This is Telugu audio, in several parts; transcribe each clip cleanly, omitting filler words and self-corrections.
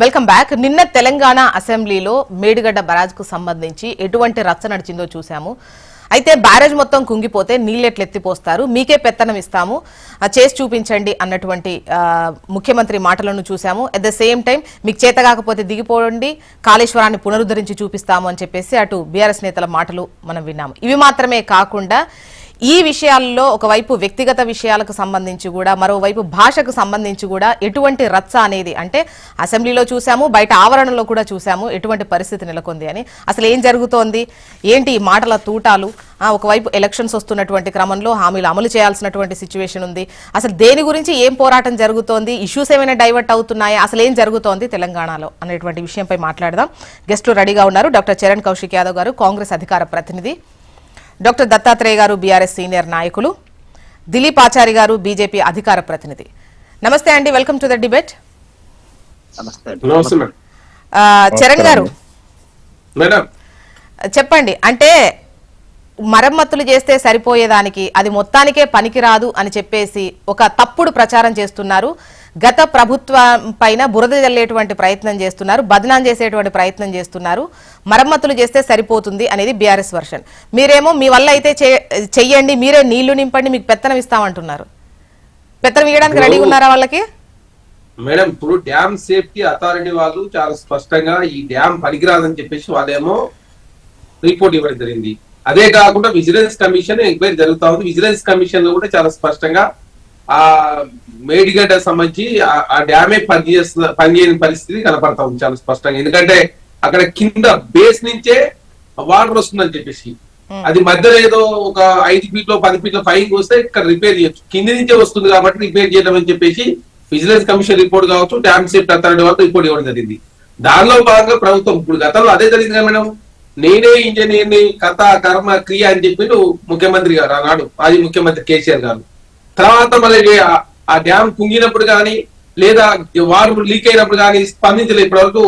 Welcome back. నిన్న తెలంగాణ అసెంబ్లీలో మేడిగడ్డ బరాజ్కు సంబంధించి ఎటువంటి రచ్చ నడిచిందో చూసాము. అయితే బ్యారేజ్ మొత్తం కుంగిపోతే నీళ్ళెట్లు ఎత్తిపోస్తారు, మీకే పెత్తనం ఇస్తాము, చేసి చూపించండి అన్నటువంటి ముఖ్యమంత్రి మాటలను చూసాము. అట్ ద సేమ్ టైం మీకు చేత కాకపోతే దిగిపోండి, కాళేశ్వరాన్ని పునరుద్ధరించి చూపిస్తాము అని చెప్పేసి అటు బీఆర్ఎస్ నేతల మాటలు మనం విన్నాము. ఇవి మాత్రమే కాకుండా ఈ విషయాల్లో ఒకవైపు వ్యక్తిగత విషయాలకు సంబంధించి కూడా, మరోవైపు భాషకు సంబంధించి కూడా ఎటువంటి రచ్చ అనేది, అంటే అసెంబ్లీలో చూసాము, బయట ఆవరణలో కూడా చూసాము ఎటువంటి పరిస్థితి నెలకొంది అని. అసలు ఏం జరుగుతోంది, ఏంటి ఈ మాటల తూటాలు? ఒకవైపు ఎలక్షన్స్ వస్తున్నటువంటి క్రమంలో హామీలు అమలు చేయాల్సినటువంటి సిచ్యువేషన్ ఉంది. అసలు దేని గురించి ఏం పోరాటం జరుగుతోంది, ఇష్యూస్ ఏమైనా డైవర్ట్ అవుతున్నాయా, అసలు ఏం జరుగుతోంది తెలంగాణలో అనేటువంటి విషయంపై మాట్లాడదాం. గెస్టులు రెడీగా ఉన్నారు. డాక్టర్ చరణ్ కౌశిక్ యాదవ్ గారు, కాంగ్రెస్ అధికార ప్రతినిధి, డాక్టర్ దత్తాత్రేయ గారు, బీఆర్ఎస్ సీనియర్ నాయకులు, దిలీప్ ఆచారి గారు, బీజేపీ అధికార ప్రతినిధి. నమస్తే అండి, welcome to the debate. Charan గారు చెప్పండి, అంటే మరమ్మతులు చేస్తే సరిపోయేదానికి అది మొత్తానికే పనికిరాదు అని చెప్పేసి ఒక తప్పుడు ప్రచారం చేస్తున్నారు. గత ప్రభుత్వం పైన బురద జల్లేటువంటి ప్రయత్నం చేస్తున్నారు, బదనాం చేసేటువంటి ప్రయత్నం చేస్తున్నారు. మరమ్మతులు చేస్తే సరిపోతుంది అనేది బీఆర్ఎస్ వర్షన్. మీరేమో మీ వల్ల అయితే చెయ్యండి, మీరే నీళ్లు నింపండి, మీకు పెత్తనం ఇస్తామంటున్నారు. పెత్తనం ఇవ్వడానికి రెడీ ఉన్నారా వాళ్ళకి? మేడం, ఇప్పుడు డ్యామ్ సేఫ్టీ అథారిటీ వాళ్ళు చాలా స్పష్టంగా ఈ డ్యామ్ పనికిరాదని చెప్పేసి వాళ్ళేమో రిపోర్ట్ ఇవ్వడం జరిగింది. అదే కాకుండా విజిలెన్స్ కమిషన్ ఎంక్వైరీ జరుగుతా ఉంది. విజిలెన్స్ కమిషన్ లో కూడా చాలా స్పష్టంగా ఆ మేడిగడ్డ సంబంధించి ఆ డ్యామే పనిచేయని పరిస్థితి కనపడతా ఉంది చాలా స్పష్టంగా. ఎందుకంటే అక్కడ కింద బేస్ నుంచే వాటర్ వస్తుందని చెప్పేసి, అది మధ్యలో ఏదో ఒక 5 ఫీట్లో 10 ఫీట్లో పైకి వస్తే ఇక్కడ రిపేర్ చేయొచ్చు, కింది నుంచే వస్తుంది కాబట్టి రిపేర్ చేయడం అని చెప్పేసి విజిలెన్స్ కమిషన్ రిపోర్ట్ కావచ్చు, డ్యామ్ సేఫ్టీ అథారిటీ వాళ్ళు రిపోర్ట్ ఇవ్వడం జరిగింది. దానిలో భాగంగా ప్రభుత్వం ఇప్పుడు గతంలో అదే జరిగింది కదా మేడం, నేనే ఇంజనీర్ని కథ కర్మ క్రియ అని చెప్పి ముఖ్యమంత్రి గారు ఆనాడు మాజీ ముఖ్యమంత్రి కేసీఆర్ గారు. తర్వాత మళ్ళీ ఆ డ్యామ్ కుంగినప్పుడు కానీ లేదా వాటర్ లీక్ అయినప్పుడు కానీ స్పందించలేదు. ఇప్పటి వరకు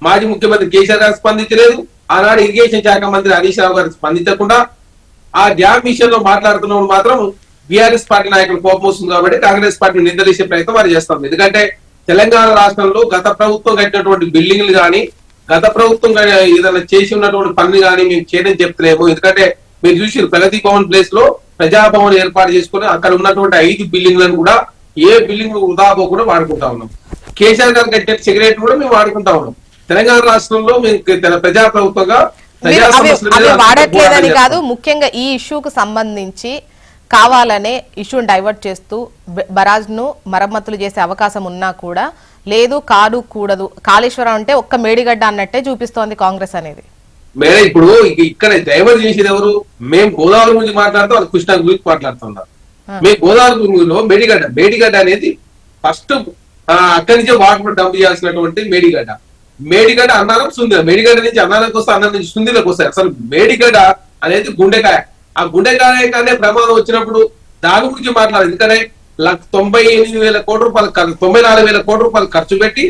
మాజీ ముఖ్యమంత్రి కేసీఆర్ గారు స్పందించలేదు, ఆనాడు ఇరిగేషన్ శాఖ మంత్రి హరీష్ రావు గారు స్పందించకుండా ఆ డ్యామ్ విషయంలో మాట్లాడుతున్నప్పుడు మాత్రం బీఆర్ఎస్ పార్టీ నాయకులు కోపం వస్తుంది కాబట్టి కాంగ్రెస్ పార్టీ నిందలేసే ప్రయత్నం వారు చేస్తాం. ఎందుకంటే తెలంగాణ రాష్ట్రంలో గత ప్రభుత్వం కట్టినటువంటి బిల్డింగ్లు కానీ, గత ప్రభుత్వం ఏదైనా చేసి ఉన్నటువంటి పనులు కానీ మేము చేయని చెప్తలేము. ఎందుకంటే మీరు చూసి ప్రగతి భవన్ ప్లేస్ లో ప్రజాభవన్ ఏర్పాటు చేసుకుని అక్కడ ఉన్నటువంటి 5 బిల్డింగ్లను కూడా ఏ బిల్డింగ్ వృధా పోకుండా వాడుకుంటా ఉన్నాం. కేసీఆర్ గారు కట్టిన సెక్రటరీ కూడా మేము వాడుకుంటా ఉన్నాం. తెలంగాణ రాష్ట్రంలో మేము ప్రజా ప్రభుత్వంగా వాడట్లేదని కాదు, ముఖ్యంగా ఈ ఇష్యూకు సంబంధించి కావాలనే ఇష్యూని డైవర్ట్ చేస్తూ బరాజ్ ను మరమ్మతులు చేసే అవకాశం ఉన్నా కూడా లేదు, కూడదు, కాళేశ్వరం అంటే ఒక్క మేడిగడ్డ అన్నట్టే చూపిస్తోంది కాంగ్రెస్ అనేది. మేడం, ఇప్పుడు ఇక్కడ డైవర్ట్ చేసేది ఎవరు? మేము గోదావరి గురించి మాట్లాడుతూ వాళ్ళు కృష్ణా గురించి మాట్లాడుతున్నారు. మేము గోదావరి గురిలో మేడిగడ్డ అనేది ఫస్ట్ అక్కడి నుంచే వాటర్ డంప్ చేయాల్సినటువంటి మేడిగడ్డ అన్నారం సుందిర, మేడిగడ్డ నుంచి అన్నారంకి వస్తే అన్నం నుంచి సుందిరకు వస్తాయి. అసలు మేడిగడ్డ అనేది గుండెకాయ. ఆ గుండెకాయ కానీ ప్రమాదం వచ్చినప్పుడు దాని గురించి మాట్లాడాలి. ఎందుకంటే 98,000 కోట్ల రూపాయలు 94,000 కోట్ల రూపాయలు ఖర్చు పెట్టి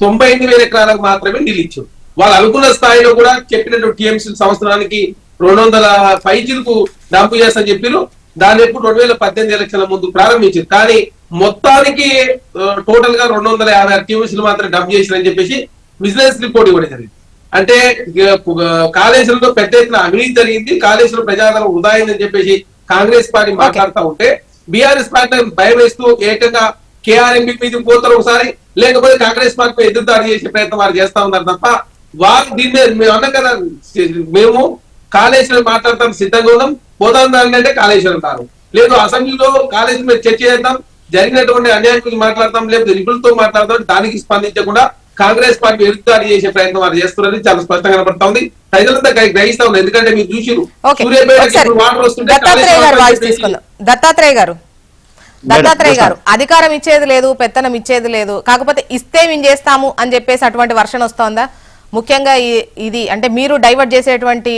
98,000 ఎకరాలకు మాత్రమే నీళ్ళు ఇచ్చారు. వాళ్ళు అనుకున్న స్థాయిలో కూడా చెప్పినట్టు టీఎంసీ సంవత్సరానికి 200 పైచీలకు డంప్ చేస్తామని చెప్పారు. దాన్ని ఎప్పుడు 2018 ఎలక్షన్ల ముందు ప్రారంభించారు. కానీ మొత్తానికి టోటల్ గా 256 టీఎంసీలు మాత్రం డంప్ చేశారని చెప్పేసి విజిలెన్స్ రిపోర్ట్ ఇవ్వడం జరిగింది. అంటే కాళేశ్వరంలో పెద్ద ఎత్తున అవినీతి జరిగింది, కాళేశ్వరం ప్రజాధనం వృధా అయిందని చెప్పేసి కాంగ్రెస్ పార్టీ మాట్లాడుతూ ఉంటే బీఆర్ఎస్ పార్టీ భయం వేస్తూ ఏకంగా కేఆర్ఎంపీ మీద పోతారు ఒకసారి, లేకపోతే కాంగ్రెస్ పార్టీ ఎదురుదాడి చేసే ప్రయత్నం వారు చేస్తా ఉన్నారు తప్ప వారు దీని మీద మేము అన్నాం కదా, మేము కాళేశ్వరం మాట్లాడతాం సిద్ధంగా ఉన్నాం, పోదాం అంటే కాళేశ్వరం కాదు, లేదు అసెంబ్లీలో కాళేశ్వరం మీద చర్చ చేద్దాం, జరిగినటువంటి అన్యాయం గురించి మాట్లాడతాం, లేకపోతే నిపుణులతో మాట్లాడతాం, దానికి స్పందించకుండా కాంగ్రెస్ పార్టీ ఎదురుదాడి చేసే ప్రయత్నం వారు చేస్తున్నారని చాలా స్పష్టంగా కనపడతా ఉంది. ప్రజలంతా గ్రహిస్తా ఉంది. ఎందుకంటే మీరు చూసిరు వాటర్ వస్తుంటే దత్తాత్రేయ గారు అధికారం ఇచ్చేది లేదు, పెత్తనం ఇచ్చేది లేదు, కాకపోతే ఇస్తే మేము చేస్తాము అని చెప్పేసి అటువంటి వర్షన్ వస్తోందా? ముఖ్యంగా ఇది అంటే మీరు డైవర్ట్ చేసేటువంటి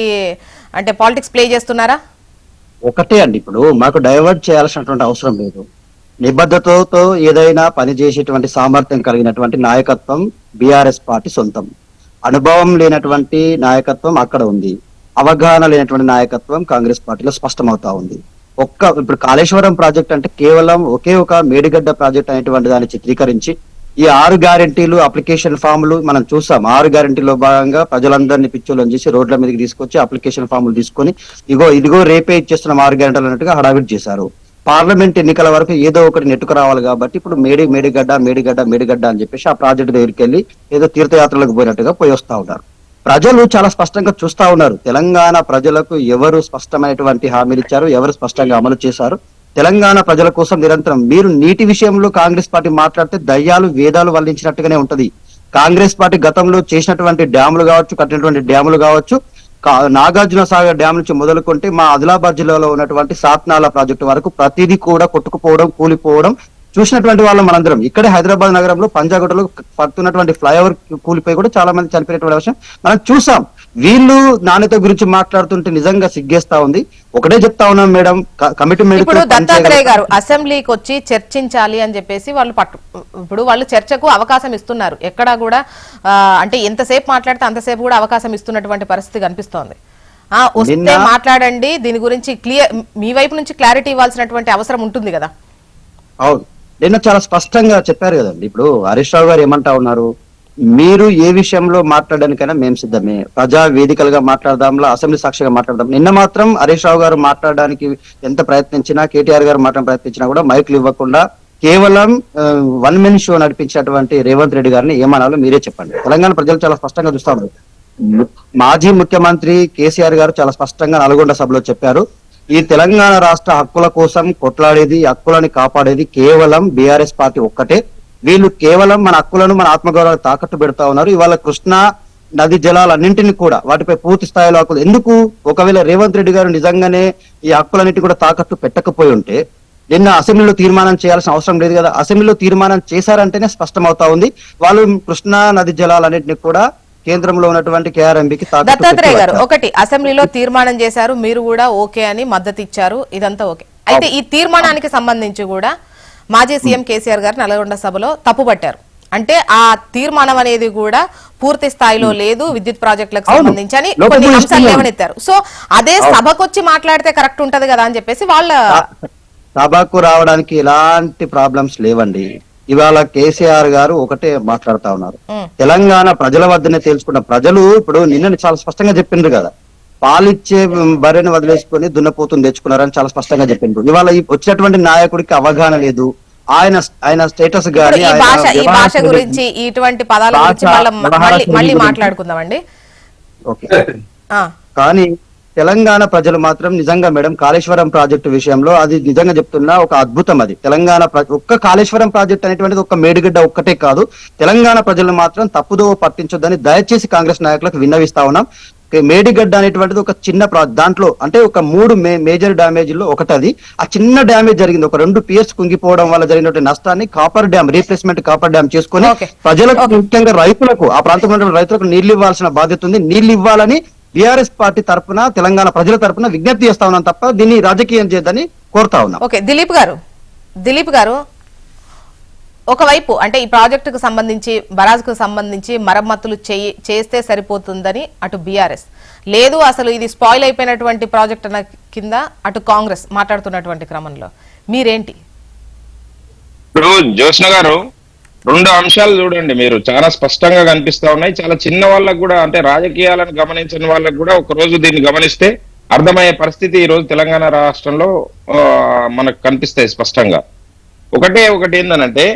అంటే పాలిటిక్స్ ప్లే చేస్తున్నారా? ఒకటే అండి, ఇప్పుడు మాకు డైవర్ట్ చేయాల్సినటువంటి అవసరం లేదు. నిబద్ధతతో ఏదైనా పని చేసేటువంటి సామర్థ్యం కలిగినటువంటి నాయకత్వం బీఆర్ఎస్ పార్టీ సొంతం. అనుభవం లేనటువంటి నాయకత్వం అక్కడ ఉంది, అవగాహన లేనటువంటి నాయకత్వం కాంగ్రెస్ పార్టీలో స్పష్టమవుతా ఉంది. ఇప్పుడు కాళేశ్వరం ప్రాజెక్ట్ అంటే కేవలం ఒకే ఒక మేడిగడ్డ ప్రాజెక్ట్ అనేటువంటి దాన్ని చిత్రీకరించి ఈ 6 గ్యారెంటీలు అప్లికేషన్ ఫామ్లు మనం చూసాం. 6 గ్యారెంటీలో భాగంగా ప్రజలందరినీ పిచ్చోళ్ళని చేసి రోడ్ల మీదకి తీసుకొచ్చి అప్లికేషన్ ఫామ్లు తీసుకొని ఇదిగో రేపే ఇచ్చేస్తున్నాం 6 గంటలు అన్నట్టుగా హడావిడి చేశారు. పార్లమెంట్ ఎన్నికల వరకు ఏదో ఒకటి నెట్టుకు రావాలి కాబట్టి ఇప్పుడు మేడిగడ్డ అని చెప్పేసి ఆ ప్రాజెక్ట్ దగ్గరికి వెళ్ళి ఏదో తీర్థయాత్రలకు పోయినట్టుగా పోయి వస్తా ఉన్నారు. ప్రజలు చాలా స్పష్టంగా చూస్తా ఉన్నారు. తెలంగాణ ప్రజలకు ఎవరు స్పష్టమైనటువంటి హామీలు ఇచ్చారు, ఎవరు స్పష్టంగా అమలు చేశారు. తెలంగాణ ప్రజల కోసం నిరంతరం మీరు నీటి విషయంలో కాంగ్రెస్ పార్టీ మాట్లాడితే దయ్యాలు వేదాలు వల్లించినట్టుగానే ఉంటది. కాంగ్రెస్ పార్టీ గతంలో చేసినటువంటి డ్యాములు కావచ్చు, కట్టినటువంటి డ్యాములు కావచ్చు, నాగార్జున సాగర్ డ్యామ్ నుంచి మొదలుకుంటే మా ఆదిలాబాద్ జిల్లాలో ఉన్నటువంటి సాత్నాల ప్రాజెక్టు వరకు ప్రతిదీ కూడా కొట్టుకుపోవడం, కూలిపోవడం చూసినటువంటి వాళ్ళం మనందరం. ఇక్కడే హైదరాబాద్ నగరంలో పంజాగుట్టలో పడుతున్నటువంటి ఫ్లైఓవర్ కూలిపోయి కూడా చాలా మంది చనిపోయినటువంటి విషయం మనం చూసాం. వీళ్ళు నాణ్యత గురించి మాట్లాడుతుంటే నిజంగా సిగ్గేస్తా ఉంది. ఒకటే చెప్తా ఉన్నాం మేడం, కమిట్మెంట్. ఇప్పుడు దత్తాత్రేయ గారు అసెంబ్లీకి వచ్చి చర్చించాలి అని చెప్పేసి ఇప్పుడు వాళ్ళు చర్చకు అవకాశం ఇస్తున్నారు. ఎక్కడా కూడా అంటే ఎంతసేపు మాట్లాడితే అంతసేపు కూడా అవకాశం ఇస్తున్నటువంటి పరిస్థితి కనిపిస్తోంది. వస్తే మాట్లాడండి, దీని గురించి మీ వైపు నుంచి క్లారిటీ ఇవ్వాల్సినటువంటి అవసరం ఉంటుంది కదా. అవును, నిన్న చాలా స్పష్టంగా చెప్పారు కదండి. ఇప్పుడు హరీష్ రావు గారు ఏమంటా ఉన్నారు, మీరు ఏ విషయంలో మాట్లాడడానికైనా మేము సిద్ధమే, ప్రజా వేదికలుగా మాట్లాడదాంలా, అసెంబ్లీ సాక్షిగా మాట్లాడదాం. నిన్న మాత్రం హరీష్ రావు గారు మాట్లాడడానికి ఎంత ప్రయత్నించినా, కేటీఆర్ గారు మాట్లాడడానికి ప్రయత్నించినా కూడా మైకులు ఇవ్వకుండా కేవలం 1 మెన్ షో నడిపించినటువంటి రేవంత్ రెడ్డి గారిని ఏమనాలో మీరే చెప్పండి. తెలంగాణ ప్రజలు చాలా స్పష్టంగా చూస్తా ఉన్నారు. మాజీ ముఖ్యమంత్రి కేసీఆర్ గారు చాలా స్పష్టంగా నల్గొండ సభలో చెప్పారు, ఈ తెలంగాణ రాష్ట్ర హక్కుల కోసం కొట్లాడేది, హక్కులని కాపాడేది కేవలం బీఆర్ఎస్ పార్టీ ఒక్కటే. వీళ్ళు కేవలం మన హక్కులను, మన ఆత్మగౌరవాన్ని తాకట్టు పెడతా ఉన్నారు. ఇవాళ కృష్ణా నది జలాలన్నింటినీ కూడా వాటిపై పూర్తి స్థాయిలో హక్కులు ఎందుకు, ఒకవేళ రేవంత్ రెడ్డి గారు నిజంగానే ఈ హక్కులన్నింటి కూడా తాకట్టు పెట్టకపోయి ఉంటే నిన్న అసెంబ్లీలో తీర్మానం చేయాల్సిన అవసరం లేదు కదా. అసెంబ్లీలో తీర్మానం చేశారంటేనే స్పష్టమవుతా ఉంది వాళ్ళు కృష్ణా నది జలాలన్నింటినీ కూడా కేంద్రంలో ఉన్నటువంటి కేఆర్ఎంబీకి దత్తాత్రేయ గారు ఒకటి అసెంబ్లీలో తీర్మానం చేశారు, మీరు కూడా ఓకే అని మద్దతు ఇచ్చారు, ఇదంతా ఓకే. అయితే ఈ తీర్మానానికి సంబంధించి కూడా మాజీ సీఎం కేసీఆర్ గారు నల్గొండ సభలో తప్పుపట్టారు. అంటే ఆ తీర్మానం అనేది కూడా పూర్తి స్థాయిలో లేదు, విద్యుత్ ప్రాజెక్టులకు సంబంధించి అని కొన్ని అంశాలు లేవనెత్తారు. సో అదే సభకొచ్చి మాట్లాడితే కరెక్ట్ ఉంటది కదా అని చెప్పేసి వాళ్ళ సభకు రావడానికి ఎలాంటి ప్రాబ్లమ్స్ లేవండి. ఇవాళ కేసీఆర్ గారు ఒకటే మాట్లాడుతా ఉన్నారు, తెలంగాణ ప్రజల వద్దనే తెలుసుకున్న ప్రజలు ఇప్పుడు నిన్న చాలా స్పష్టంగా చెప్పిండ్రు కదా, పాలిచ్చే బర్రెని వదిలేసుకొని దున్నపోతుని తెచ్చుకున్నారని చాలా స్పష్టంగా చెప్పిండ్రు. ఇవాళ వచ్చినటువంటి నాయకుడికి అవగాహన లేదు, ఆయన స్టేటస్ గానీ ఈ భాష గురించి ఇటువంటి పదాల గురించి మళ్ళీ మాట్లాడుకుందామండి. ఓకే, కానీ తెలంగాణ ప్రజలు మాత్రం నిజంగా మేడం కాళేశ్వరం ప్రాజెక్టు విషయంలో అది నిజంగా చెప్తున్నా ఒక అద్భుతం. అది తెలంగాణ ఒక్క కాళేశ్వరం ప్రాజెక్ట్ అనేటువంటిది ఒక్క మేడిగడ్డ ఒక్కటే కాదు, తెలంగాణ ప్రజలు మాత్రం తప్పుదో పట్టించొద్దని దయచేసి కాంగ్రెస్ నాయకులకు విన్నవిస్తా ఉన్నాం. మేడిగడ్డ అనేటువంటిది ఒక చిన్న దాంట్లో అంటే ఒక 3 మేజర్ డ్యామేజ్ లో ఒకటి. అది ఆ చిన్న డ్యామేజ్ జరిగింది, ఒక 2 పియర్స్ కుంగిపోవడం వల్ల జరిగినటువంటి నష్టాన్ని copper dam replacement copper dam చేసుకుని ప్రజలకు, ముఖ్యంగా రైతులకు, ఆ ప్రాంతంలో రైతులకు నీళ్లు ఇవ్వాల్సిన బాధ్యత ఉంది. నీళ్లు ఇవ్వాలని బీఆర్ఎస్ పార్టీ తరఫున తెలంగాణ ప్రజల తరఫున విజ్ఞప్తి చేస్తా ఉన్నాం తప్ప దీన్ని రాజకీయం చేయదని కోరుతా ఉన్నాం. ఓకే, దిలీప్ గారు ఒకవైపు అంటే ఈ ప్రాజెక్టుకు సంబంధించి, బరాజ్కు సంబంధించి మరమ్మతులు చేస్తే సరిపోతుందని అటు బీఆర్ఎస్, లేదు అసలు ఇది స్పాయిల్ అయిపోయినటువంటి ప్రాజెక్ట్ అన్న కింద అటు కాంగ్రెస్ మాట్లాడుతున్నటువంటి క్రమంలో మీరేంటి? ఇప్పుడు జ్యోత్స్న గారు 2 అంశాలు చూడండి, మీరు చాలా స్పష్టంగా కనిపిస్తా ఉన్నాయి. చాలా చిన్న వాళ్ళకు కూడా, అంటే రాజకీయాలను గమనించిన వాళ్ళకు కూడా ఒక రోజు దీన్ని గమనిస్తే అర్థమయ్యే పరిస్థితి ఈ రోజు తెలంగాణ రాష్ట్రంలో మనకు కనిపిస్తాయి స్పష్టంగా. ఒకటి ఏందనంటే,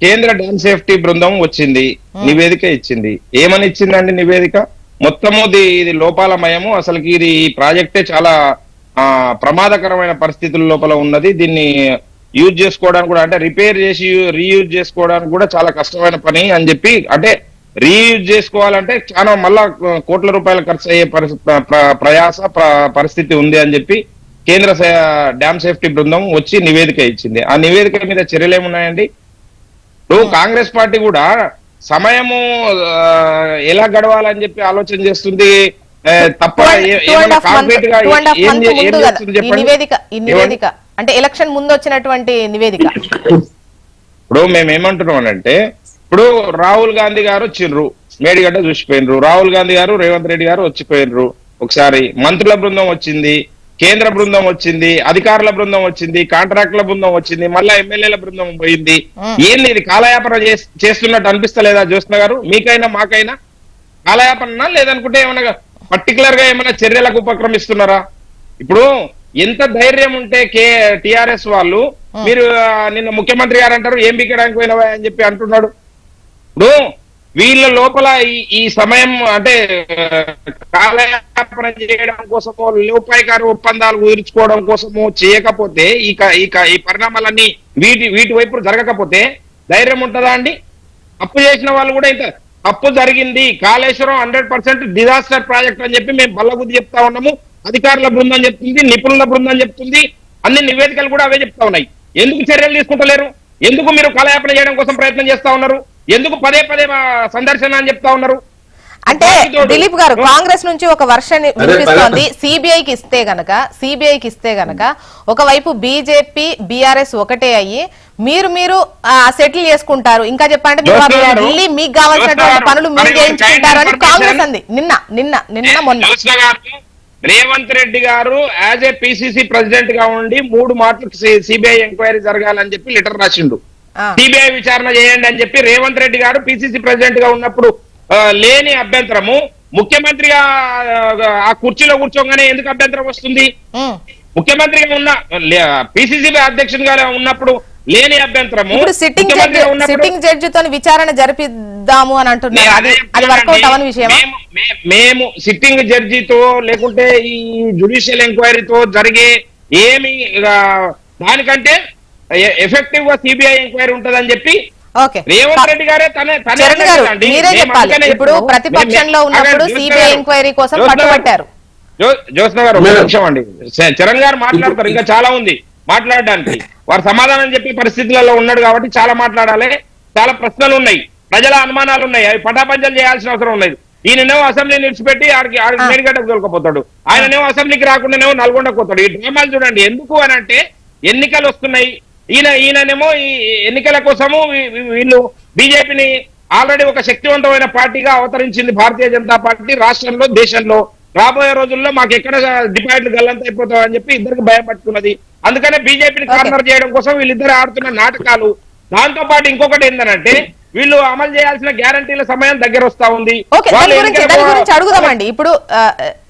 కేంద్ర డ్యామ్ సేఫ్టీ బృందం వచ్చింది, నివేదిక ఇచ్చింది. ఏమని ఇచ్చిందండి నివేదిక? మొత్తము ఇది లోపాలమయము, అసలుకి ఇది ఈ ప్రాజెక్టే చాలా ప్రమాదకరమైన పరిస్థితుల లోపల ఉన్నది, దీన్ని యూజ్ చేసుకోవడానికి కూడా, అంటే రిపేర్ చేసి రీయూజ్ చేసుకోవడానికి కూడా చాలా కష్టమైన పని అని చెప్పి, అంటే రీయూజ్ చేసుకోవాలంటే చాలా మళ్ళా కోట్ల రూపాయలు ఖర్చు అయ్యే పరిస్థితి ఉంది అని చెప్పి కేంద్ర డ్యామ్ సేఫ్టీ బృందం వచ్చి నివేదిక ఇచ్చింది. ఆ నివేదిక మీద చర్యలు ఏమున్నాయండి? ఇప్పుడు కాంగ్రెస్ పార్టీ కూడా సమయము ఎలా గడవాలని చెప్పి ఆలోచన చేస్తుంది తప్ప కాంక్రీట్ గా నివేదిక అంటే ఎలక్షన్ ముందు వచ్చినటువంటి నివేదిక. ఇప్పుడు మేము ఏమంటున్నాం అంటే, ఇప్పుడు రాహుల్ గాంధీ గారు వచ్చిండ్రు, మేడిగడ్డ చూసిపోయినరు, రాహుల్ గాంధీ గారు రేవంత్ రెడ్డి గారు వచ్చిపోయినరు, ఒకసారి మంత్రుల బృందం వచ్చింది, కేంద్ర బృందం వచ్చింది, అధికారుల బృందం వచ్చింది, కాంట్రాక్టుల బృందం వచ్చింది, మళ్ళా ఎమ్మెల్యేల బృందం పోయింది. ఏంది ఇది కాలయాపన చేస్తున్నట్టు అనిపిస్తలేదా జ్యోత్స్న గారు? మీకైనా మాకైనా కాలయాపన లేదనుకుంటే ఏమన్నా పర్టికులర్ గా ఏమైనా చర్యలకు ఉపక్రమిస్తున్నారా? ఇప్పుడు ఎంత ధైర్యం ఉంటే టిఆర్ఎస్ వాళ్ళు మీరు నిన్న ముఖ్యమంత్రి గారు అంటారు ఏం బీకడానికి పోయినవా అని చెప్పి అంటున్నాడు. ఇప్పుడు వీళ్ళ లోపల ఈ సమయం అంటే కాలయాపన చేయడం కోసమో లోపాయికారు ఒప్పందాలు కుదుర్చుకోవడం కోసమో చేయకపోతే ఈ పరిణామాలన్నీ వీటి వైపు జరగకపోతే ధైర్యం ఉంటుందా అండి? తప్పు చేసిన వాళ్ళు కూడా ఇంత తప్పు జరిగింది, కాళేశ్వరం 100% డిజాస్టర్ ప్రాజెక్ట్ అని చెప్పి మేము బల్లగుద్ది చెప్తా ఉన్నాము, అధికారుల బృందం చెప్తుంది, నిపుణుల బృందం చెప్తుంది, అన్ని నివేదికలు కూడా అవే చెప్తా ఉన్నాయి. ఎందుకు చర్యలు తీసుకుంటలేరు? ఎందుకు మీరు కాలయాపన చేయడం కోసం ప్రయత్నం చేస్తా ఉన్నారు? ఎందుకు పదే సందర్శన అని చెప్తా ఉన్నారు? అంటే దిలీప్ గారు కాంగ్రెస్ నుంచి ఒక వర్షన్ వినిపిస్తోంది, సిబిఐకి ఇస్తే గనక ఒకవైపు బీజేపీ బీఆర్ఎస్ ఒకటే అయ్యి మీరు సెటిల్ చేసుకుంటారు, ఇంకా చెప్పంటే ఢిల్లీ మీకు కావాల్సినటువంటి పనులు మీరు చేయించుకుంటారు అని కాంగ్రెస్ అంది నిన్న మొన్న. రేవంత్ రెడ్డి గారు యాజ్ ఏ పిసిసి ప్రెసిడెంట్ గా ఉండి 3 మాటలు సిబిఐ ఎంక్వైరీ జరగాలని చెప్పి లెటర్ రాసిండు. సిబిఐ విచారణ చేయండి అని చెప్పి రేవంత్ రెడ్డి గారు పిసిసి ప్రెసిడెంట్ గా ఉన్నప్పుడు లేని అభ్యంతరము ముఖ్యమంత్రిగా ఆ కుర్చీలో కూర్చోగానే ఎందుకు అభ్యంతరం వస్తుంది? ముఖ్యమంత్రిగా ఉన్న పిసిసి అధ్యక్షుడిగా ఉన్నప్పుడు లేని అభ్యంతరము సిట్టింగ్ జడ్జి తో విచారణ జరిపిద్దాము అని అంటున్నారు. అది వర్కౌట్ అవని విషయం. మేము సిట్టింగ్ జడ్జితో లేకుంటే ఈ జ్యుడిషియల్ ఎంక్వైరీతో జరిగే ఏమి దానికంటే ఎఫెక్టివ్ గా సిబిఐ ఎంక్వైరీ ఉంటదని చెప్పి రేవంత్ రెడ్డి గారే మీరే చెప్పాలి. ఇప్పుడు ప్రతిపక్షంలో ఉన్నప్పుడు సిబిఐ ఎంక్వైరీ కోసం పట్టుబట్టారు. జ్యోత్స్న గారు ఒక నిమిషం అండి, చరణ్ గారు మాట్లాడతారు, ఇంకా చాలా ఉంది మాట్లాడడానికి. వారు సమాధానం చెప్పే పరిస్థితులలో ఉన్నాడు కాబట్టి చాలా మాట్లాడాలి, చాలా ప్రశ్నలు ఉన్నాయి, ప్రజల అనుమానాలు ఉన్నాయి, అవి పటాపంచలు చేయాల్సిన అవసరం ఉన్నది. ఈయననేమో అసెంబ్లీని విడిచిపెట్టి ఆడికి మేడిగడ్డకు దొరకపోతాడు, ఆయననేమో అసెంబ్లీకి రాకుండానేమో నల్గొండకు పోతాడు. ఈ డ్రామాలు చూడండి. ఎందుకు అని అంటే ఎన్నికలు వస్తున్నాయి, ఈయననేమో ఈ ఎన్నికల కోసము వీళ్ళు బీజేపీని ఆల్రెడీ ఒక శక్తివంతమైన పార్టీగా అవతరించింది భారతీయ జనతా పార్టీ రాష్ట్రంలో, దేశంలో. రాబోయే రోజుల్లో మాకు ఎక్కడ డిపాజిట్లు గల్లంత అయిపోతావు అని చెప్పి ఇద్దరికి భయం పట్టుకున్నది. అందుకనే బీజేపీని కార్నర్ చేయడం కోసం వీళ్ళిద్దరు ఆడుతున్న నాటకాలు. దాంతో పాటు ఇంకొకటి ఏంటంటే వీళ్ళు అమలు చేయాల్సిన గ్యారంటీల సమయం దగ్గర వస్తా ఉంది. దాని గురించి అడుగుదామండి. ఇప్పుడు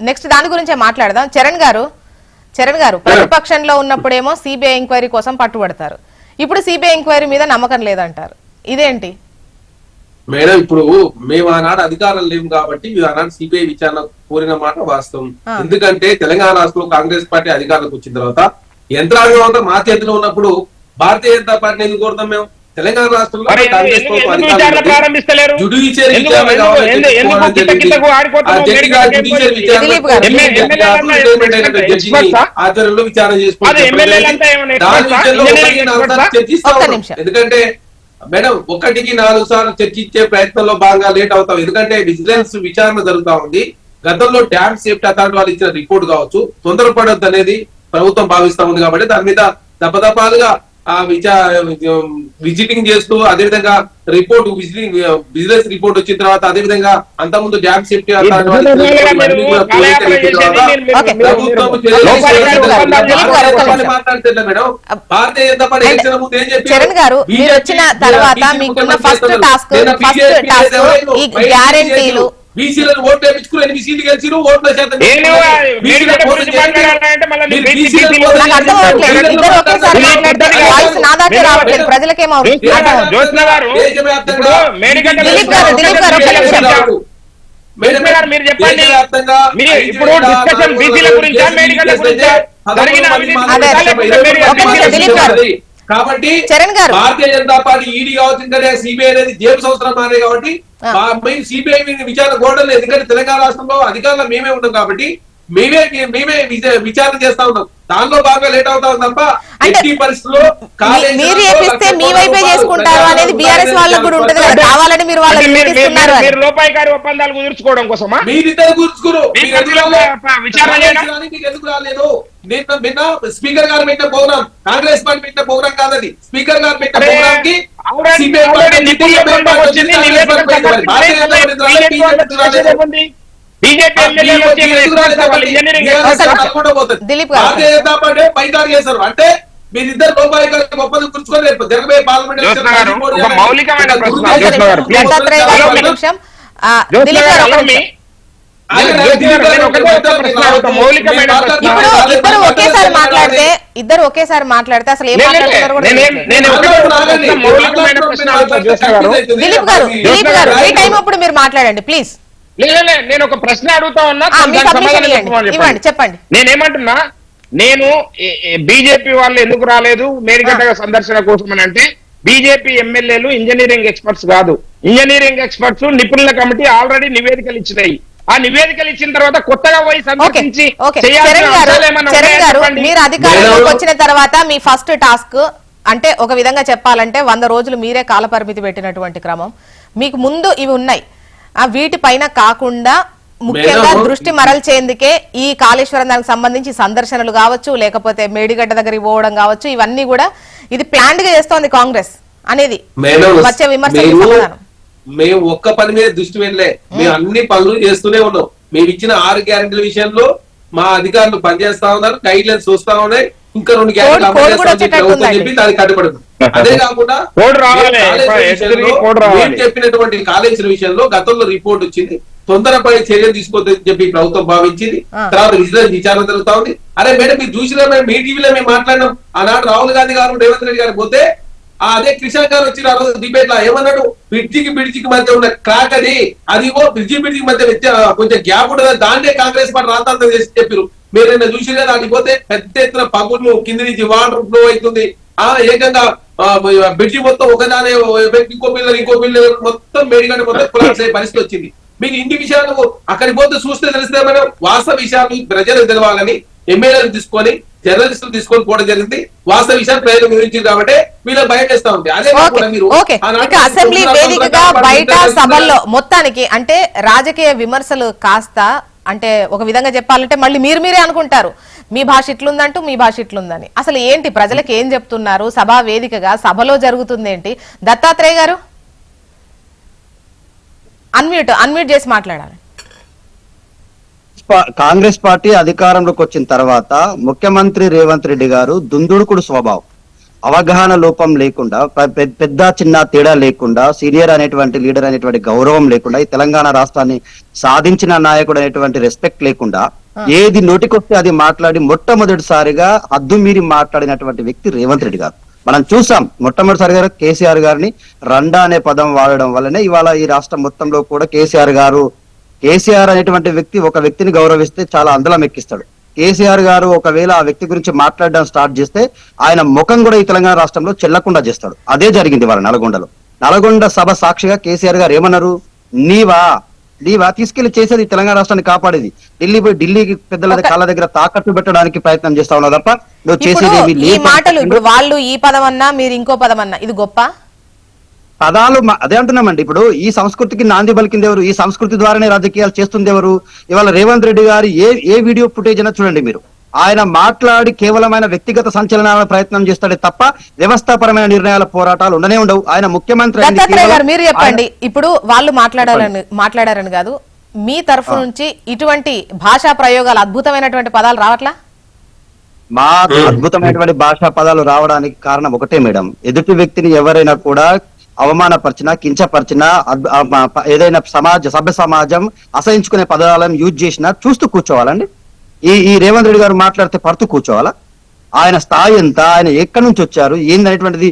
నెక్స్ట్ దాని గురించే మాట్లాడదాం. చరణ్ గారు ప్రతిపక్షంలో ఉన్నప్పుడేమో సిబిఐ ఎంక్వైరీ కోసం పట్టుబడతారు, ఇప్పుడు సిబిఐ ఎంక్వైరీ మీద నమ్మకం లేదంటారు, ఇదేంటి? మేడం, ఇప్పుడు మేము ఆనాడు అధికారం లేవు కాబట్టి మీరు ఆనాడు సిబిఐ విచారణ కోరిన మాట వాస్తవం. ఎందుకంటే తెలంగాణ రాష్ట్రంలో కాంగ్రెస్ పార్టీ అధికారంలోకి వచ్చిన తర్వాత యంత్రాంగం అంతా మా చేతిలో ఉన్నప్పుడు భారతీయ జనతా పార్టీని ఎందుకు కోరుతాం? మేము తెలంగాణ రాష్ట్రంలో కాంగ్రెస్ ఆధ్వర్యంలో విచారణ చేసుకుంటాం. ఎందుకంటే మేడం 1కి 4 సార్లు చర్చించే ప్రయత్నంలో భాగంగా లేట్ అవుతాం. ఎందుకంటే విజిలెన్స్ విచారణ జరుగుతా ఉంది. గతంలో డ్యామ్ సేఫ్టీ అథారిటీ వాళ్ళు ఇచ్చిన రిపోర్ట్ కావచ్చు, తొందరపడొద్దు అనేది ప్రభుత్వం భావిస్తా ఉంది. కాబట్టి దాని మీద దపదపాలుగా విజిటింగ్ చేస్తూ అదేవిధంగా రిపోర్ట్ బిజినెస్ రిపోర్ట్ వచ్చిన తర్వాత అదేవిధంగా అంతకుముందు dam safety authority madam Bharatiya Janata party election ముందు ఏం చెప్పి చరణ్ గారు మీరు వచ్చిన తర్వాత మీకున్న ఫస్ట్ టాస్క్ ఈ గ్యారెంటీలు బీసీలను ఓట్లు వేయించుకుని 8 సీట్లు గెలిచిరు, ఓట్ల శాతం ప్రజలకేమో మీరు చెప్పండి. ఇప్పుడు డిస్కషన్ బీసీల గురించా మేడిగడ్డ గురించా కాబట్టి భారతీయ జనతా పార్టీ ఈడీ కావచ్చు, సిబిఐ అనేది జేబు సంవత్సరం మారే కాబట్టి మేము సిబిఐ విచారణ కోరడం లేదు. ఎందుకంటే తెలంగాణ రాష్ట్రంలో అధికారంలో మేమే ఉన్నాం కాబట్టి మేమే విచారణ చేస్తా ఉన్నాం. దానిలో బాగా లేట్ అవుతా ఉంది తప్ప ఎట్టి పరిస్థితుల్లో మీరు చేపిస్తే మీ వైపే చేసుకుంటారు అనేది బీఆర్ఎస్ వాళ్ళకు కూడా ఉంటది కదా, కావాలని మీరు మీరు లోపాయికారి ఒప్పందాలు కుదుర్చుకోవడం కోసమా? మీరిద్దరు కూర్చుకోరు, ఎందుకు రాలేదు? నిన్న స్పీకర్ గారు పెట్టిన ప్రోగ్రామ్, కాంగ్రెస్ పార్టీ పెట్టిన ప్రోగ్రామ్ కాదది, స్పీకర్ గారు పెట్టిన ప్రోగ్రామ్ కి బీజేపీ ఎమ్మెల్యేలు వచ్చి ఇక్కడ experts ఆ, వాళ్ళు ఇంజనీరింగ్ దిలీప్ గారు. భారతీయ జనతా పార్టీ పైదారు చేశారు అంటే మీరిద్దరు లోపాయికారికి ఒప్పందం కూర్చుకొని రేపు జరగబోయే పార్లమెంట్ జ్యోత్స్న గారు, ఒక మౌలికమైన ప్రశ్న. ఒక్క జ్యోత్స్న గారు, నిమిషం. దత్తాత్రేయ గారు ఒక్క నిమిషం. జ్యోత్స్న దిలీప్ గారు, గారు ఒక్క allow me. నిమిషం. ఇప్పుడు ఇద్దరు ఒకేసారి మాట్లాడితే అసలు ఏం మాట్లాడుతున్నారో కూడా తెలియట్లేదు. మౌలికమైన ప్రశ్న అడుగుతా జ్యోత్స్న గారు. దిలీప్ గారు మీ టైం అప్పుడు మీరు మాట్లాడండి ప్లీజ్. నేను ఒక ప్రశ్న అడుగుతా ఉన్నా, మీ దానికి సబ్మిషన్ సమాధానం ఇవ్వండి. చెప్పమని ఇవ్వండి, చెప్పండి. నేనేమంటున్నా, నేను బీజేపీ వాళ్ళు ఎందుకు రాలేదు మేడిగడ్డ సందర్శన కోసం అని అంటే, బీజేపీ ఎమ్మెల్యేలు ఇంజనీరింగ్ ఎక్స్పర్ట్స్ కాదు. ఇంజనీరింగ్ ఎక్స్పర్ట్స్ నిపుణుల కమిటీ ఆల్రెడీ నివేదికలు ఇచ్చినాయి. ఆ నివేదికలు ఇచ్చిన తర్వాత కొత్తగా పోయి సందర్శించి చరణ్ గారు, మీరు అధికారంలోకి వచ్చిన తర్వాత మీ ఫస్ట్ టాస్క్ అంటే ఒక విధంగా చెప్పాలంటే 100 రోజులు మీరే కాలపరిమితి పెట్టినటువంటి క్రమం. మీకు ముందు ఇవి ఉన్నాయి, వీటిపైన కాకుండా ముఖ్యంగా దృష్టి మరల్చేందుకే ఈ కాళేశ్వరం దానికి సంబంధించి సందర్శనలు కావచ్చు, లేకపోతే మేడిగడ్డ దగ్గరికి పోవడం కావచ్చు, ఇవన్నీ కూడా ఇది ప్లాంట్ గా చేస్తోంది కాంగ్రెస్ అనేది వచ్చే విమర్శలకు సమాధానం. మేము ఒక్క పని మీద దృష్టి వెళ్ళలే, మేము అన్ని పనులు చేస్తూనే ఉన్నాం. మేము ఇచ్చిన 6 గ్యారెంటీల విషయంలో మా అధికారులు పనిచేస్తా ఉన్నారు, గైడ్ లైన్స్ చూస్తా ఉన్నాయి. ఇంకా 2 గ్యారెంటీలు అమలు చేస్తామని చెప్పి దానికి కట్టుబడి. అదే కాకుండా చెప్పినటువంటి కాలేజీల విషయంలో గతంలో రిపోర్ట్ వచ్చింది, తొందరపడి చర్యలు తీసుకోవద్దని చెప్పి ప్రభుత్వం భావించింది. తర్వాత విజిలెన్స్ విచారణ జరుగుతా ఉంది. అరే మేడం మీరు చూసినా మీ టీవీలో మేము మాట్లాడినాం. ఆనాడు రాహుల్ గాంధీ గారు రేవంత్ రెడ్డి గారు పోతే అదే కిషన్ గారు వచ్చిన ఆ రోజు డిబేట్ లో ఏమన్నాడు, బ్రిడ్జికి మధ్య ఉన్న క్రాక్ అది బ్రిడ్జికి మధ్య కొంచెం గ్యాప్ ఉండదు, దాన్నే కాంగ్రెస్ పార్టీ రాతాంతం చేసి చెప్పారు. మీరు నిన్న చూసినా దానికి పోతే పెద్ద ఎత్తున పగులు కింది నుంచి వాటర్ ఫ్లో అవుతుంది. ఏకంగా బ్రిడ్జి మొత్తం ఒకదానే ఇంకో పిల్లలు మొత్తం మేడిగడ్డ మొత్తం కొలాప్స్ అయ్యే పరిస్థితి వచ్చింది. మీకు ఇంటి విషయాలు అక్కడికి పోతే చూస్తే తెలిస్తే మనం వాస్తవ విషయాలు ప్రజలకు తెలవాలని ఎమ్మెల్యేలు తీసుకొని జర్నలిస్టులు తీసుకొని పోవడం జరిగింది. వాస్తవ విషయాలు ప్రజలు గురించి కాబట్టి వీళ్ళకి భయం చేస్తా ఉంది. అదే మీరు అసెంబ్లీ వేదికగా బయట సభల్లో మొత్తానికి అంటే రాజకీయ విమర్శలు కాస్త అంటే ఒక విధంగా చెప్పాలంటే మళ్ళీ మీరే అనుకుంటారు మీ భాష ఇట్లుందంటూ మీ భాష ఇట్లుందని. అసలు ఏంటి ప్రజలకు ఏం చెప్తున్నారు? సభా వేదికగా సభలో జరుగుతుంది ఏంటి? దత్తాత్రేయ గారు అన్మ్యూట్ చేసి మాట్లాడాలి. కాంగ్రెస్ పార్టీ అధికారంలోకి వచ్చిన తర్వాత ముఖ్యమంత్రి రేవంత్ రెడ్డి గారు దుందుడుకుడు స్వభావం, అవగాహన లోపం లేకుండా, పెద్ద చిన్న తేడా లేకుండా, సీనియర్ అనేటువంటి లీడర్ అనేటువంటి గౌరవం లేకుండా, ఈ తెలంగాణ రాష్ట్రాన్ని సాధించిన నాయకుడు అనేటువంటి రెస్పెక్ట్ లేకుండా ఏది నోటికొస్తే అది మాట్లాడి మొట్టమొదటిసారిగా హద్దు మీరి మాట్లాడినటువంటి వ్యక్తి రేవంత్ రెడ్డి గారు. మనం చూసాం మొట్టమొదటిసారిగా కేసీఆర్ గారిని రండా అనే పదం వాడడం వల్లనే ఇవాళ ఈ రాష్ట్రం మొత్తంలో కూడా కేసీఆర్ అనేటువంటి వ్యక్తి ఒక వ్యక్తిని గౌరవిస్తే చాలా అందలం ఎక్కిస్తాడు. కేసీఆర్ గారు ఒకవేళ ఆ వ్యక్తి గురించి మాట్లాడడం స్టార్ట్ చేస్తే ఆయన ముఖం కూడా ఈ తెలంగాణ రాష్ట్రంలో చెల్లకుండా చేస్తాడు. అదే జరిగింది వాళ్ళ నల్గొండ సభ సాక్షిగా కేసీఆర్ గారు ఏమన్నారు, నీవా తీసుకెళ్లి చేసేది తెలంగాణ రాష్ట్రాన్ని కాపాడేది, ఢిల్లీకి పెద్దల కాళ్ళ దగ్గర తాకట్టు పెట్టడానికి ప్రయత్నం చేస్తా ఉన్నావు తప్ప నువ్వు చేసేది మాటలు. ఇప్పుడు వాళ్ళు ఈ పదం అన్నా మీరు ఇంకో పదం అన్నా ఇది గొప్ప పదాలు. అదే అంటున్నామండి, ఇప్పుడు ఈ సంస్కృతికి నాంది పలికింది ఎవరు? ఈ సంస్కృతి ద్వారానే రాజకీయాలు చేస్తుంది ఎవరు? ఇవాళ రేవంత్ రెడ్డి గారు ఏ వీడియో ఫుటేజ్ అయినా చూడండి మీరు, ఆయన మాట్లాడి కేవలం ఆయన వ్యక్తిగత సంచలనాల ప్రయత్నం చేస్తాడే తప్ప వ్యవస్థాపరమైన నిర్ణయాల పోరాటాలు ఉండనే ఉండవు. ఆయన ముఖ్యమంత్రి. మీరు చెప్పండి, ఇప్పుడు వాళ్ళు మాట్లాడారని కాదు, మీ తరఫు నుంచి ఇటువంటి భాషా ప్రయోగాలు అద్భుతమైనటువంటి పదాలు రావట్లా? మా అద్భుతమైనటువంటి భాషా పదాలు రావడానికి కారణం ఒకటే మేడం, ఎదుటి వ్యక్తిని ఎవరైనా కూడా అవమానపరిచినా, కించపరిచినా, ఏదైనా సభ్య సమాజం అసహించుకునే పదాలను యూజ్ చేసినా చూస్తూ కూర్చోవాలండి. ఈ రేవంత్ రెడ్డి గారు మాట్లాడితే పడుతూ కూర్చోవాలా? ఆయన స్థాయి ఎంత, ఆయన ఎక్కడి నుంచి వచ్చారు, ఏందనేటువంటిది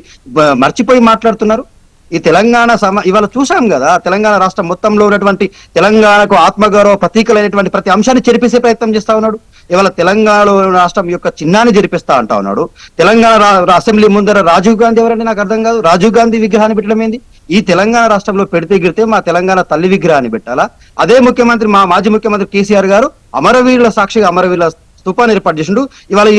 మర్చిపోయి మాట్లాడుతున్నారు. ఈ తెలంగాణ ఇవాళ చూసాం కదా, తెలంగాణ రాష్ట్రం మొత్తంలో ఉన్నటువంటి తెలంగాణకు ఆత్మగౌరవ ప్రతీకలైనటువంటి ప్రతి అంశాన్ని చెరిపేసే ప్రయత్నం చేస్తా ఉన్నాడు. ఇవాళ తెలంగాణలో రాష్ట్రం యొక్క చిన్నాన్ని జరిపిస్తా అంటా ఉన్నాడు. తెలంగాణ అసెంబ్లీ ముందర రాజీవ్ గాంధీ ఎవరండి నాకు అర్థం కాదు. రాజీవ్ గాంధీ విగ్రహాన్ని పెట్టడం ఏంది? ఈ తెలంగాణ రాష్ట్రంలో పెడితే గిడితే మా తెలంగాణ తల్లి విగ్రహాన్ని పెట్టాలా? అదే ముఖ్యమంత్రి మాజీ ముఖ్యమంత్రి కేసీఆర్ గారు అమరవీరుల సాక్షిగా అమరవీరుల స్థూపాన్ని ఏర్పాటు చేసిండు. ఇవాళ ఈ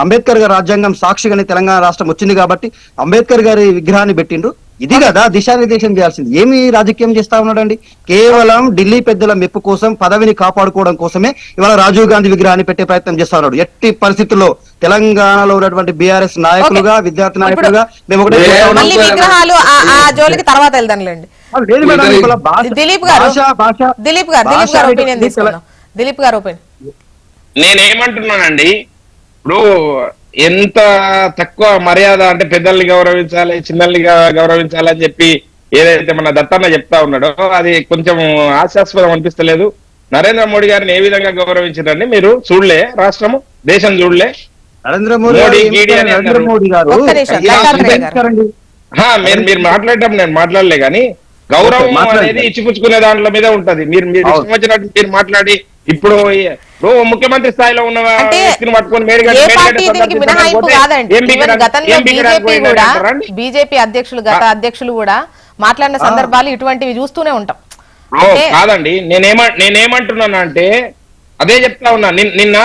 అంబేద్కర్ గారి రాజ్యాంగం సాక్షిగానే తెలంగాణ రాష్ట్రం వచ్చింది కాబట్టి అంబేద్కర్ గారి విగ్రహాన్ని పెట్టిండ్రు. ఇది కదా దిశానిర్దేశం చేయాల్సింది. ఏమి రాజకీయం చేస్తా ఉన్నాడండి? కేవలం ఢిల్లీ పెద్దల మెప్పు కోసం, పదవిని కాపాడుకోవడం కోసమే ఇవాళ రాజీవ్ గాంధీ విగ్రహాన్ని పెట్టే ప్రయత్నం చేస్తా ఉన్నాడు. ఎట్టి పరిస్థితుల్లో తెలంగాణలో ఉన్నటువంటి బీఆర్ఎస్ నాయకులుగా, విద్యార్థి నాయకులుగా మేము ఒకటే చెప్తా ఉన్నాం. మళ్ళీ విగ్రహాలు ఆ జోలికి తర్వాత వెళ్దాంలేండి. లేదు మేడం, ఇవాళ దిలీప్ గారు ఒపీనియన్ తీసుకున్నాం. దిలీప్ గారు ఒపీనియన్. నేనేమంటున్నానండి, ఇప్పుడు ఎంత తక్కువ మర్యాద అంటే పెద్దల్ని గౌరవించాలి, చిన్నల్ని గౌరవించాలి అని చెప్పి ఏదైతే మన దత్తన్న చెప్తా ఉన్నాడో అది కొంచెం హాస్యాస్పదం అనిపిస్తలేదు. నరేంద్ర మోడీ గారిని ఏ విధంగా గౌరవించారండి మీరు? చూడలే, రాష్ట్రము దేశం చూడలే. నరేంద్ర మోడీ గారు మీరు మాట్లాడటం నేను మాట్లాడలే, కానీ గౌరవం అనేది ఇచ్చిపుచ్చుకునే దాంట్లో మీద ఉంటది. మీరు ఇష్టం వచ్చినట్టు మీరు మాట్లాడి ఇప్పుడు ముఖ్యమంత్రి స్థాయిలో ఉన్న వ్యక్తిని పట్టుకొని బీజేపీ అధ్యక్షులు, గత అధ్యక్షులు కూడా మాట్లాడిన సందర్భాలు ఇటువంటివి చూస్తూనే ఉంటాం. కాదండి, నేనేమంటున్నాను అంటే అదే చెప్తా ఉన్నా. నిన్న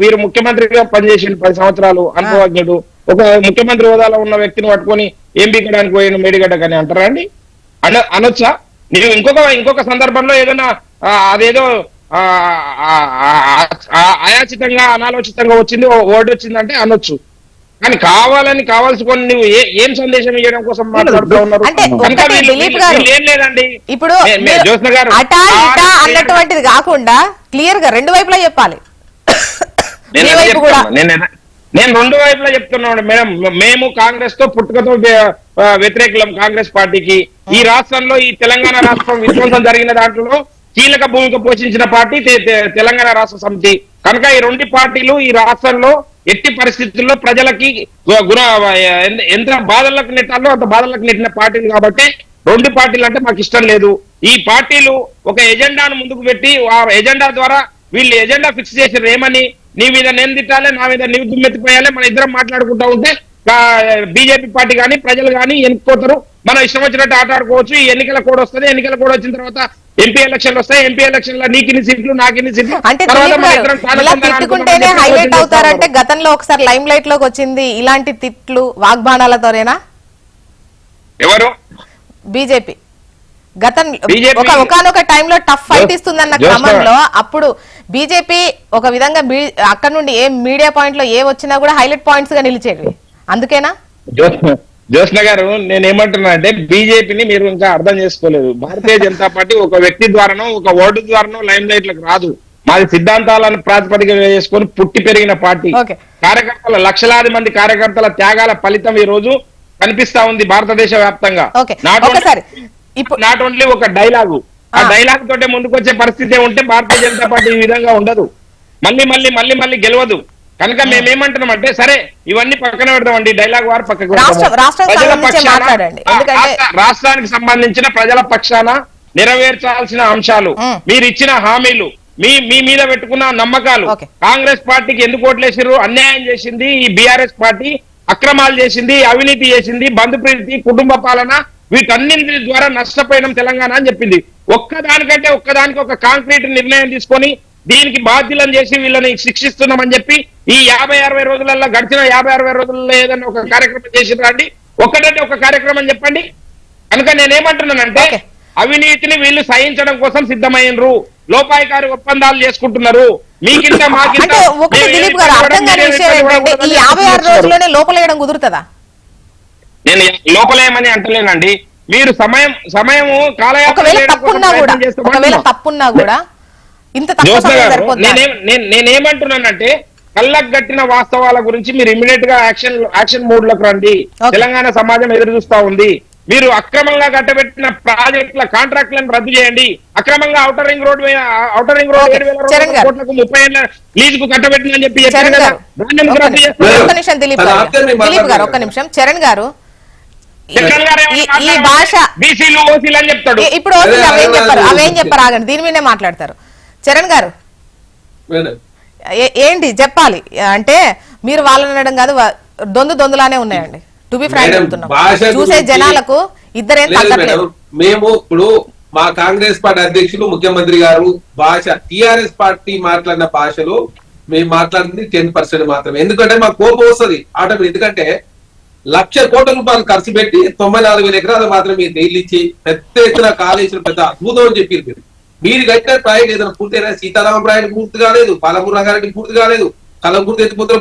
వీరు ముఖ్యమంత్రిగా పనిచేసిన 10 సంవత్సరాలు అనుభవజ్ఞుడు ఒక ముఖ్యమంత్రి హోదాలో ఉన్న వ్యక్తిని పట్టుకొని ఏం బీకడానికి పోయిన మేడిగడ్డ కానీ అంటారా అండి? అనొచ్చా? నేను ఇంకొక సందర్భంలో ఏదైనా అదేదో అయాచితంగా అనాలోచితంగా వచ్చింది, వర్డ్ వచ్చిందంటే అనొచ్చు. కానీ కావాల్సుకొని నువ్వు ఏం సందేశం ఇవ్వడం కోసం మాట్లాడుతూ ఉన్నారు? ఏం లేదండి. ఇప్పుడు అన్నటువంటిది కాకుండా క్లియర్ గా రెండు వైపులా చెప్పాలి. నేను రెండు వైపులా చెప్తున్నాను మేడం. మేము కాంగ్రెస్ తో పుట్టుకతో వ్యతిరేకులం కాంగ్రెస్ పార్టీకి. ఈ రాష్ట్రంలో, ఈ తెలంగాణ రాష్ట్రం విధ్వంసం జరిగిన దాంట్లో కీలక భూమిక పోషించిన పార్టీ తెలంగాణ రాష్ట్ర సమితి. కనుక ఈ రెండు పార్టీలు ఈ రాష్ట్రంలో ఎట్టి పరిస్థితుల్లో ప్రజలకి ఎంత బాధలకు నెట్టాలో అంత బాధలకు నెట్టిన పార్టీలు కాబట్టి రెండు పార్టీలు అంటే మాకు ఇష్టం లేదు. ఈ పార్టీలు ఒక ఎజెండాను ముందుకు పెట్టి ఆ ఎజెండా ద్వారా వీళ్ళు ఎజెండా ఫిక్స్ చేసారు. ఏమని? నీ మీద నేను తిట్టాలి, నా మీద నీవు దుమ్మెత్తిపోయాలి, మన ఇద్దరం మాట్లాడుకుంటా ఉంటే బీజేపీ పార్టీ కానీ ప్రజలు కానీ ఎన్నుకోతారు, మనం ఇష్టం వచ్చినట్టు ఆట ఆడుకోవచ్చు. ఈ ఎన్నికల కోడ్ వస్తుంది, ఎన్నికల కోడ్ వచ్చిన తర్వాత ఎంపీ ఎలక్షన్లు వస్తాయి, ఎంపీ ఎలక్షన్ లో నీకిన్ని సీట్లు నాకిన్ని సీట్లు. అంటే తిట్టుకుంటేనే హైలైట్ అవుతారంటే గతంలో ఒకసారి లైమ్ లైట్ లోకి వచ్చింది ఇలాంటి తిట్లు వాగ్బాణాలతోనేనా? ఎవరు? బీజేపీ ఒకనొక టైంలో టఫ్ ఫైట్ ఇస్తుందన్న క్రమంలో అప్పుడు బీజేపీ ఒక విధంగా అక్కడ నుండి ఏ మీడియా పాయింట్ లో ఏ వచ్చినా కూడా హైలైట్ పాయింట్స్ గా నిలిచేవి. అందుకేనా? జ్యోత్స్న గారు, నేనేమంటున్నా అంటే బీజేపీని మీరు ఇంకా అర్థం చేసుకోలేదు. భారతీయ జనతా పార్టీ ఒక వ్యక్తి ద్వారానో ఒక ఓటు ద్వారానో లైమ్ లైట్ లకు రాదు. మాది సిద్ధాంతాలను ప్రాతిపదిక చేసుకొని పుట్టి పెరిగిన పార్టీ. కార్యకర్తల లక్షలాది మంది కార్యకర్తల త్యాగాల ఫలితం ఈ రోజు కనిపిస్తా ఉంది భారతదేశ వ్యాప్తంగా. నాట్ ఓన్లీ ఒక డైలాగు, ఆ డైలాగ్ తోటే ముందుకు వచ్చే పరిస్థితి ఉంటే భారతీయ జనతా పార్టీ ఈ విధంగా ఉండదు, మళ్ళీ గెలవదు. కనుక మేమేమంటున్నాం అంటే సరే ఇవన్నీ పక్కన పెడదామండి, డైలాగ్ వారు పక్కకు రాష్ట్రానికి సంబంధించిన ప్రజల పక్షాన నెరవేర్చాల్సిన అంశాలు, మీరు ఇచ్చిన హామీలు, మీ మీద పెట్టుకున్న నమ్మకాలు. కాంగ్రెస్ పార్టీకి ఎందుకు ఓట్లేసారు? అన్యాయం చేసింది ఈ బీఆర్ఎస్ పార్టీ, అక్రమాలు చేసింది, అవినీతి చేసింది, బంధుప్రీతి, కుటుంబ పాలన, వీటన్నింటి ద్వారా నష్టపోయినాం తెలంగాణ అని చెప్పింది. ఒక్కదానికి ఒక కాంక్రీట్ నిర్ణయం తీసుకొని దీనికి బాధ్యులను చేసి వీళ్ళని శిక్షిస్తున్నామని చెప్పి ఈ 50-60 రోజులలో గడిచిన 50-60 రోజులలో ఏదైనా ఒక కార్యక్రమం చేసిరా అండి? ఒక కార్యక్రమం చెప్పండి. కనుక నేనేమంటున్నానంటే అవినీతిని వీళ్ళు సహించడం కోసం సిద్ధమైనరు, లోపాయికారి ఒప్పందాలు చేసుకుంటున్నారు. మీకింత మాకింత నేను లోపలేయమని అంటలేనండి. మీరు సమయము తప్పున్నా కూడా నేనేమంటున్నానంటే కళ్ళకు గట్టిన వాస్తవాల గురించి మీరు ఇమ్మీడియట్ గా యాక్షన్ మోడ్ లోకి రండి. తెలంగాణ సమాజం ఎదురు చూస్తా ఉంది. మీరు అక్రమంగా కట్టబెట్టిన ప్రాజెక్టుల కాంట్రాక్టులను రద్దు చేయండి. అక్రమంగా ఔటర్ రింగ్ రోడ్ 7,000 కోట్లకు 30 ఏళ్ల లీజుకు కట్టబెట్టిందని చెప్పి చెప్పారు కదా, ఒక్క నిమిషం దిలీప్ గారు, ఒక్క నిమిషం. చరణ్ గారు, ఈ భాష ఇప్పుడు అవేం చెప్పారు, ఆగండి, దీని మీదే మాట్లాడతారు. చరణ్ గారు ఏంటి చెప్పాలి అంటే మీరు వాళ్ళని అనడం కాదు, దొందులానే ఉన్నాయండి. టు బి ఫ్రాంక్ చెప్తున్నాం, చూసే జనాలకు ఇద్దరేం తగ్గట్లేదు. మేము ఇప్పుడు మా కాంగ్రెస్ పార్టీ అధ్యక్షులు ముఖ్యమంత్రి గారు భాష, టిఆర్ఎస్ పార్టీ మాట్లాడిన భాషలో మేము మాట్లాడింది 10% మాత్రమే. ఎందుకంటే మాకు కోపం వస్తుంది ఆటోమేటిక్. ఎందుకంటే 1,00,000 కోట్ల రూపాయలు ఖర్చు పెట్టి 94,000 ఎకరాలు మాత్రం మీరు నీళ్ళు ఇచ్చి పెద్ద ఎత్తున కాళేశ్వరం పెద్ద అద్భుతం అని చెప్పారు మీరు కట్టిన ప్రాజెక్ట్ ఏదైనా పూర్తయినా సీతారామ ప్రాజెక్ట్ పూర్తి కాలేదు, పాలమూరు రంగారెడ్డి పూర్తి కాలేదు, కలంపూర్తి ఎత్తిపోతుల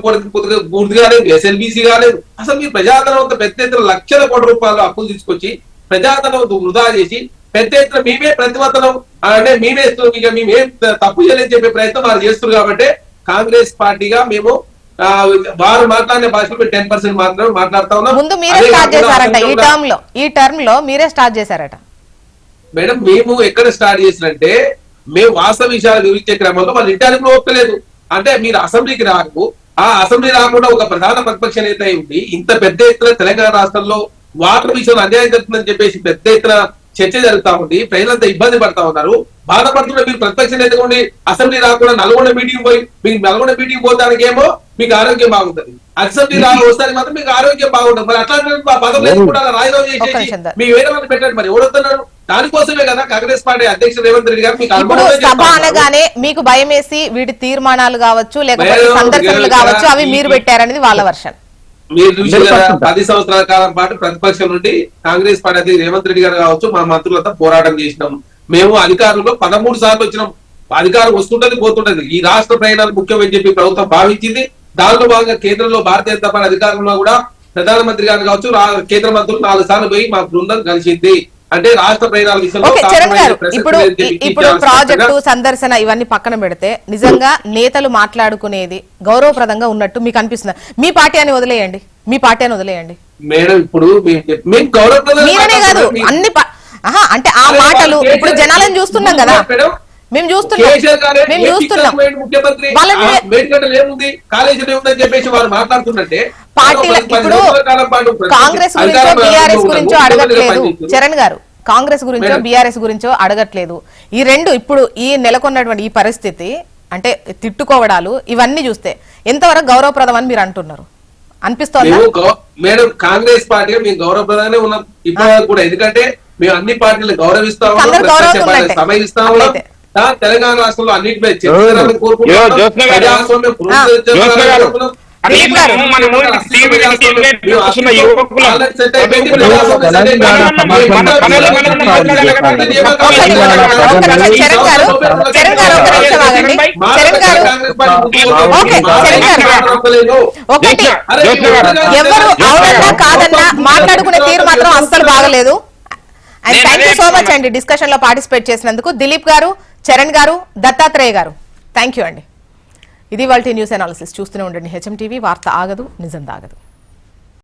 పూర్తి కాలేదు, ఎస్ఎల్బీసీ కాలేదు. అసలు మీరు ప్రజాధనం పెద్ద ఎత్తున 1,00,000 కోట్ల రూపాయలు అప్పులు తీసుకొచ్చి ప్రజాధనం వృధా చేసి పెద్ద ఎత్తున మేమే ప్రతిపత్తనం అంటే మేమేం తప్పు చేయలేని చెప్పే ప్రయత్నం వారు చేస్తున్నారు. కాబట్టి కాంగ్రెస్ పార్టీగా మేము వారు మాట్లాడిన భాషలో 10% మాత్రమే మాట్లాడుతా ఉన్నాం. ముందు మీరే స్టార్ట్ చేశారట ఈ టర్మ్ లో మీరే స్టార్ట్ చేశారట మేడం. మేము ఎక్కడ స్టార్ట్ చేసినంటే మేము వాస్తవ విషయాలు వివరించే క్రమంలో వాళ్ళు ఇంటానికి ఒప్పలేదు. అంటే మీరు అసెంబ్లీకి రాకు, ఆ అసెంబ్లీ రాకుండా ఒక ప్రధాన ప్రతిపక్ష నేత ఉండి ఇంత పెద్ద ఎత్తున తెలంగాణ రాష్ట్రంలో వాటర్ విషయంలో అన్యాయం జరుగుతుందని చెప్పేసి పెద్ద ఎత్తున చర్చ జరుగుతా ఉంది, ప్రజలంతా ఇబ్బంది పడతా ఉన్నారు, బాధపడుతున్న మీరు ప్రతిపక్ష నేతగా ఉండి అసెంబ్లీ రాకుండా నల్గొండ మీటింగ్ పోయి మీకు నల్గొండ మీటింగ్ పోతానికి ఏమో మీకు ఆరోగ్యం బాగుంటది, అసెంబ్లీ వస్తానికి మాత్రం మీకు ఆరోగ్యం బాగుంటుంది. మరి అట్లాంటి పదవులు కూడా రాజీనామా చేసేసి మీకు వేరే వాళ్ళు పెట్టండి. మరి ఎవరుతున్నారు? దానికోసమే కదా కాంగ్రెస్ పార్టీ అధ్యక్షుడు రేవంత్ రెడ్డి గారు మీకు సభ అనగానే మీకు భయం వేసి వీటి తీర్మానాలు కావచ్చు లేకపోతే సందర్శనలు కావచ్చు అవి మీరు పెట్టారనేది వాళ్ళ వర్షన్. మీరు చూసి 10 సంవత్సరాల కాలం పాటు ప్రతిపక్షం నుండి కాంగ్రెస్ పార్టీ అధ్యక్షుడు రేవంత్ రెడ్డి గారు కావచ్చు మా మంత్రులంతా పోరాటం చేసినాం. మేము అధికారంలో 13 సార్లు వచ్చినాం. అధికారం వస్తుంటది పోతుంటది. ఈ రాష్ట్ర ప్రయాణాలు ముఖ్యమని చెప్పి ప్రభుత్వం భావించింది. దానిలో భాగంగా కేంద్రంలో భారతీయ జనతా పార్టీ అధికారంలో కూడా ప్రధానమంత్రి గారు కావచ్చు కేంద్ర మంత్రులు 4 సార్లు పోయి మా బృందం కలిసింది. అంటే రాష్ట్ర ప్రయాణాల విషయంలో ఇప్పుడు ప్రాజెక్టు సందర్శన ఇవన్నీ పక్కన పెడితే నిజంగా నేతలు మాట్లాడుకునేది గౌరవప్రదంగా ఉన్నట్టు మీకు అనిపిస్తుంది? మీ పార్టీ అని వదిలేయండి, మీ పార్టీ అని వదిలేయండి మేడం. ఇప్పుడు మేము గౌరవప్రదంగా మీరనే కాదు అన్ని అంటే ఆ మాటలు ఇప్పుడు జనాలను చూస్తున్నాం కదా, మేము చూస్తున్నాం ముఖ్యమంత్రి ఏముంది కాలేజీలో ఏముందని చెప్పేసి వారు మాట్లాడుతున్నట్టే పార్టీల ఇప్పుడు కాంగ్రెస్ గురించో బీఆర్ఎస్ గురించో అడగట్లేదు చరణ్ గారు, కాంగ్రెస్ గురించో బీఆర్ఎస్ గురించో అడగట్లేదు. ఈ రెండు ఇప్పుడు ఈ నెలకొన్నటువంటి ఈ పరిస్థితి అంటే తిట్టుకోవడాలు ఇవన్నీ చూస్తే ఎంతవరకు గౌరవప్రదం అని మీరు అంటున్నారు అనిపిస్తోంది? మేడం కాంగ్రెస్ పార్టీ మేము గౌరవప్రదంగానే ఉన్నాం ఇప్పుడు కూడా, ఎందుకంటే మేము అన్ని పార్టీలు గౌరవిస్తా ఉన్నాం, సమయిస్తా ఉన్నాం. తెలంగాణ రాష్ట్రంలో అన్నిటిపై ఎవరు అవునన్నా కాదన్నా మాట్లాడుకునే తీరు మాత్రం అస్సలు బాగలేదు. And thank you so much అండి డిస్కషన్ లో పార్టిసిపేట్ చేసినందుకు. దిలీప్ గారు, చరణ్ గారు, దత్తాత్రేయ గారు, థ్యాంక్ యూ అండి. ఇది వాళ్ళ న్యూస్ అనాలిసిస్. చూస్తూనే ఉండండి హెచ్ఎం టీవీ. వార్త ఆగదు, నిజం దాగదు.